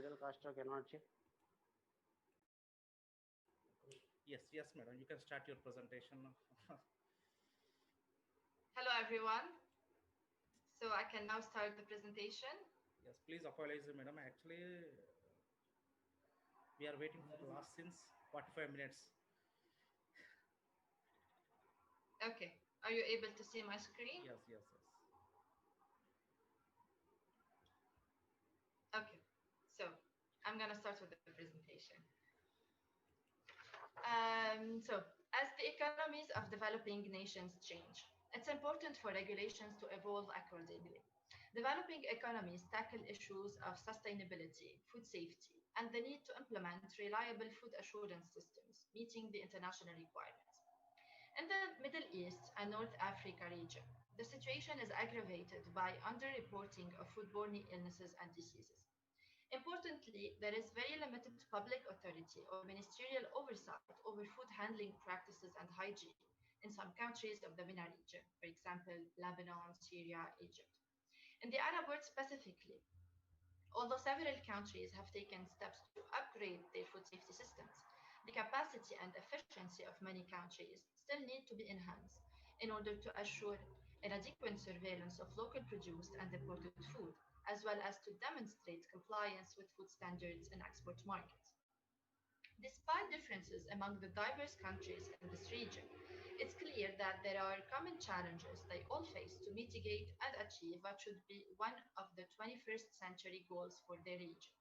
Fidele Castro cannot see. Yes, madam. You can start your presentation. Hello, everyone. So I can now start the presentation. Yes, please apologize, madam. Actually, we are waiting for the last since 45 minutes. Okay. Are you able to see my screen? Yes. Okay. So I'm going to start with the presentation. So as the economies of developing nations change, it's important for regulations to evolve accordingly. Developing economies tackle issues of sustainability, food safety, and the need to implement reliable food assurance systems, meeting the international requirements. In the Middle East and North Africa region, the situation is aggravated by underreporting of foodborne illnesses and diseases. Importantly, there is very limited public authority or ministerial oversight over food handling practices and hygiene in some countries of the MENA region, for example, Lebanon, Syria, Egypt. In the Arab world specifically, although several countries have taken steps to upgrade their food safety systems, the capacity and efficiency of many countries still need to be enhanced in order to assure an adequate surveillance of local produced and imported food, as well as to demonstrate compliance with food standards in export markets. Despite differences among the diverse countries in this region, it's clear that there are common challenges they all face to mitigate and achieve what should be one of the 21st century goals for their region: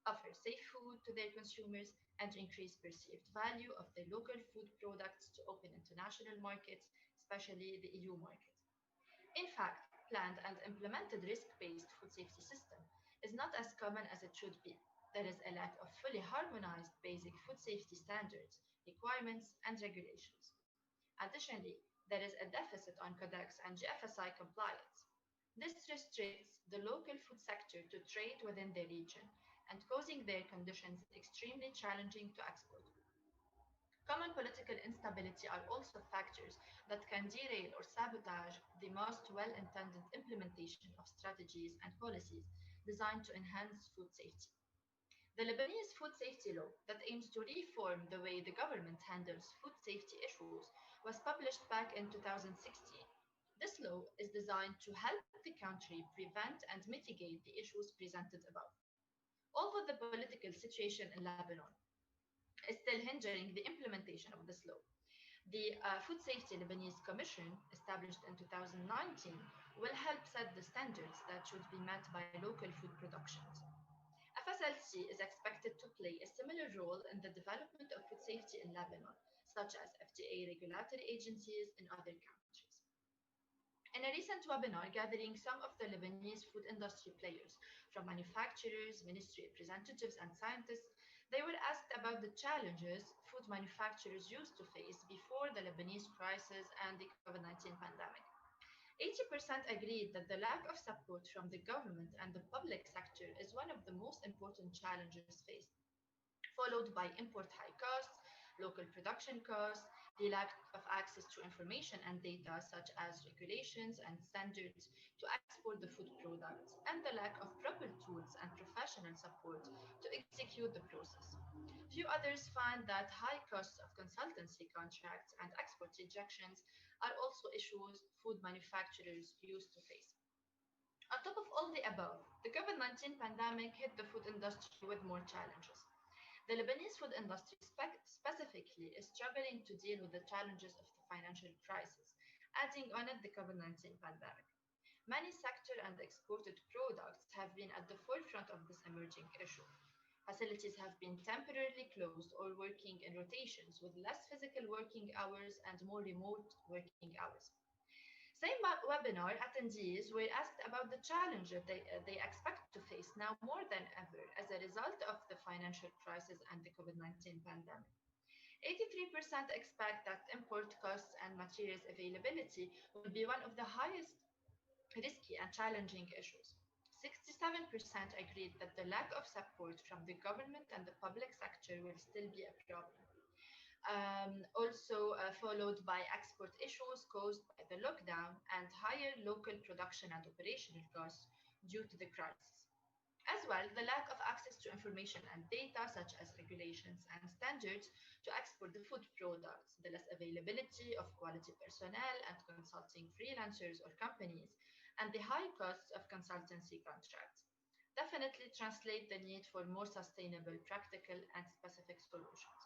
offer safe food to their consumers and increase perceived value of their local food products to open international markets, especially the EU market. In fact, planned and implemented risk-based food safety system is not as common as it should be. There is a lack of fully harmonized basic food safety standards, requirements, and regulations. Additionally, there is a deficit on Codex and GFSI compliance. This restricts the local food sector to trade within their region and causing their conditions extremely challenging to export. Common political instability are also factors that can derail or sabotage the most well-intended implementation of strategies and policies designed to enhance food safety. The Lebanese Food Safety Law that aims to reform the way the government handles food safety issues was published back in 2016. This law is designed to help the country prevent and mitigate the issues presented above. Although the political situation in Lebanon is still hindering the implementation of this law, the Food Safety Lebanese Commission, established in 2019, will help set the standards that should be met by local food productions. FSLC is expected to play a similar role in the development of food safety in Lebanon, such as FDA regulatory agencies in other countries. In a recent webinar gathering some of the Lebanese food industry players, from manufacturers, ministry representatives, and scientists, they were asked about the challenges food manufacturers used to face before the Lebanese crisis and the COVID-19 pandemic. 80% agreed that the lack of support from the government and the public sector is one of the most important challenges faced, followed by import high costs, local production costs, the lack of access to information and data such as regulations and standards to export the food products, and the lack of proper tools and professional support to execute the process. Few others find that high costs of consultancy contracts and export rejections are also issues food manufacturers used to face. On top of all the above, the COVID-19 pandemic hit the food industry with more challenges. The Lebanese food industry specifically is struggling to deal with the challenges of the financial crisis, adding on it the COVID-19 pandemic. Many sector and exported products have been at the forefront of this emerging issue. Facilities have been temporarily closed or working in rotations with less physical working hours and more remote working hours. Same webinar attendees were asked about the challenges they expect to face now more than ever as a result of the financial crisis and the COVID-19 pandemic. 83% expect that import costs and materials availability will be one of the highest risky and challenging issues. 67% agreed that the lack of support from the government and the public sector will still be a problem. Also followed by export issues caused by the lockdown and higher local production and operational costs due to the crisis. As well, the lack of access to information and data, such as regulations and standards, to export the food products, the less availability of quality personnel and consulting freelancers or companies, and the high costs of consultancy contracts definitely translate the need for more sustainable, practical, and specific solutions.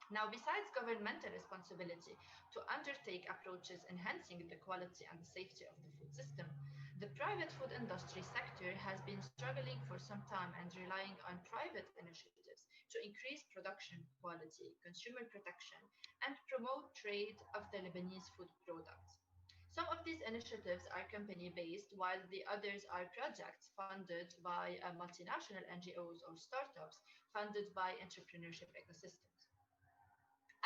Now, besides governmental responsibility to undertake approaches enhancing the quality and the safety of the food system, the private food industry sector has been struggling for some time and relying on private initiatives to increase production quality, consumer protection, and promote trade of the Lebanese food products. Some of these initiatives are company based, while the others are projects funded by multinational NGOs or startups funded by entrepreneurship ecosystems.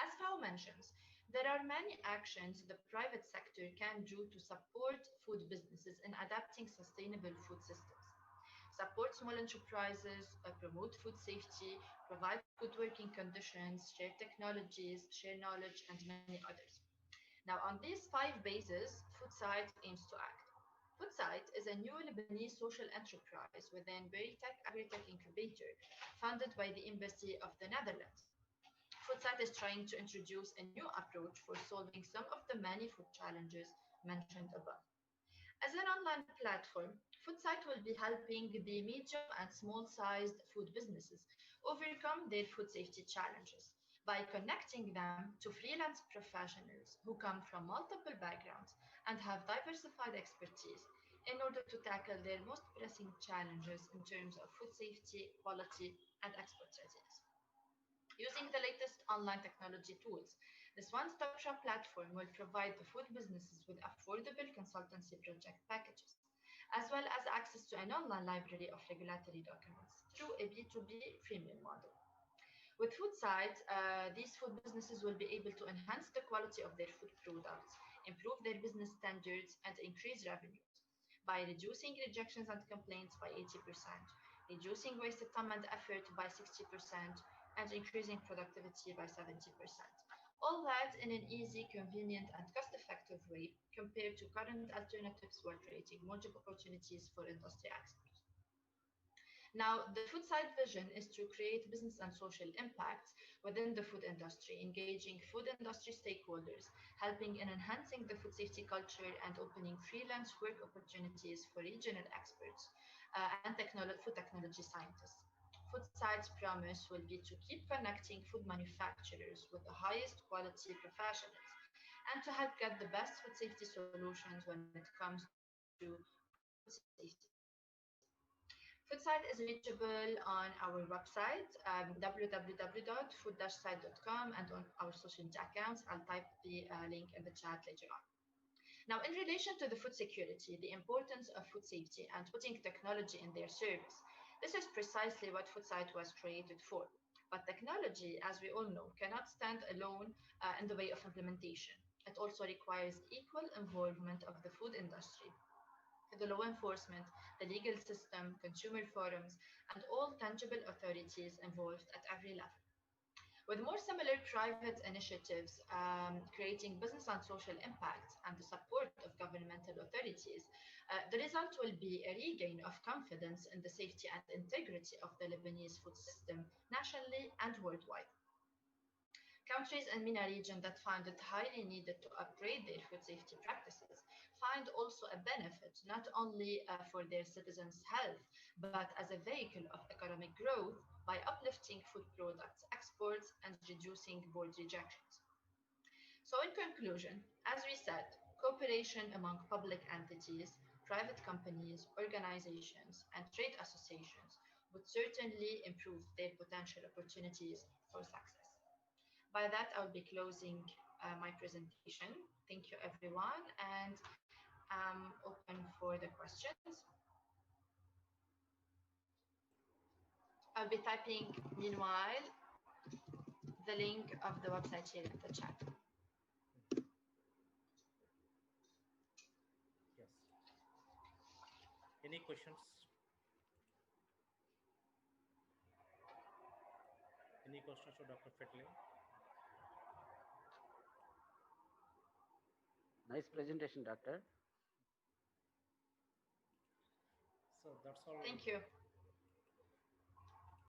As Fao mentions, there are many actions the private sector can do to support food businesses in adapting sustainable food systems, support small enterprises, promote food safety, provide good working conditions, share technologies, share knowledge, and many others. Now, on these five bases, FoodSight aims to act. FoodSight is a new Lebanese social enterprise within Veritech Agri-Tech Incubator, funded by the Embassy of the Netherlands. FoodSight is trying to introduce a new approach for solving some of the many food challenges mentioned above. As an online platform, FoodSight will be helping the medium and small sized food businesses overcome their food safety challenges by connecting them to freelance professionals who come from multiple backgrounds and have diversified expertise in order to tackle their most pressing challenges in terms of food safety, quality, and export readiness. Using the latest online technology tools, this one-stop shop platform will provide the food businesses with affordable consultancy project packages, as well as access to an online library of regulatory documents through a B2B freemium model. With FoodSight, these food businesses will be able to enhance the quality of their food products, improve their business standards, and increase revenues by reducing rejections and complaints by 80%, reducing wasted time and effort by 60%, and increasing productivity by 70%. All that in an easy, convenient, and cost effective way compared to current alternatives while creating more job opportunities for industry experts. Now, the FoodSight vision is to create business and social impacts within the food industry, engaging food industry stakeholders, helping in enhancing the food safety culture, and opening freelance work opportunities for regional experts and food technology scientists. FoodSight's promise will be to keep connecting food manufacturers with the highest quality professionals and to help get the best food safety solutions when it comes to food safety. FoodSight is reachable on our website, www.food-site.com, and on our social media accounts. I'll type the link in the chat later on. Now, in relation to the food security, the importance of food safety, and putting technology in their service, this is precisely what FoodSight was created for. But technology, as we all know, cannot stand alone in the way of implementation. It also requires equal involvement of the food industry, the law enforcement, the legal system, consumer forums, and all tangible authorities involved at every level. With more similar private initiatives creating business and social impact and the support of governmental authorities, the result will be a regain of confidence in the safety and integrity of the Lebanese food system nationally and worldwide. Countries in MENA region that find it highly needed to upgrade their food safety practices find also a benefit not only for their citizens' health, but as a vehicle of economic growth by uplifting food products exports and reducing board rejections. So in conclusion, as we said, cooperation among public entities, private companies, organizations, and trade associations would certainly improve their potential opportunities for success. By that, I'll be closing my presentation. Thank you, everyone, and I'm open for the questions. I'll be typing, meanwhile, the link of the website here in the chat. Yes. Any questions? Any questions for Dr. Fidele? Nice presentation, doctor. So that's all. Thank you.